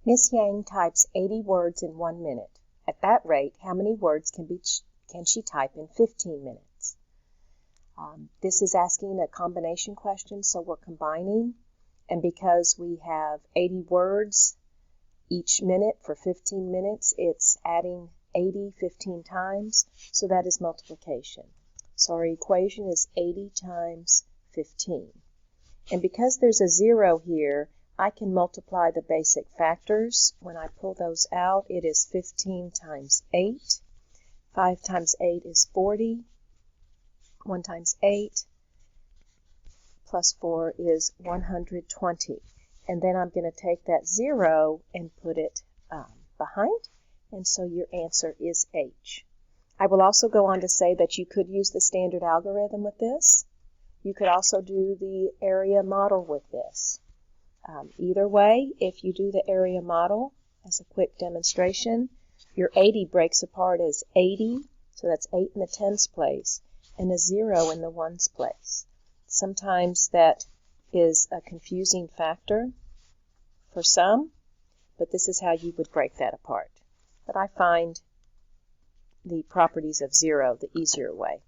Miss Yang types 80 words in 1 minute. At that rate, how many words can she type in 15 minutes? This is asking a combination question, so we're combining. And because we have 80 words each minute for 15 minutes, it's adding 80 15 times, so that is multiplication. So our equation is 80 times 15. And because there's a 0 here, I can multiply the basic factors. When I pull those out, it is 15 times 8. 5 times 8 is 40. 1 times 8 plus 4 is 120. And then I'm going to take that 0 and put it behind. And so your answer is H. I will also go on to say that you could use the standard algorithm with this. You could also do the area model with this. Either way, if you do the area model as a quick demonstration, your 80 breaks apart as 80, so that's 8 in the tens place, and a 0 in the ones place. Sometimes that is a confusing factor for some, but this is how you would break that apart. But I find the properties of 0 the easier way.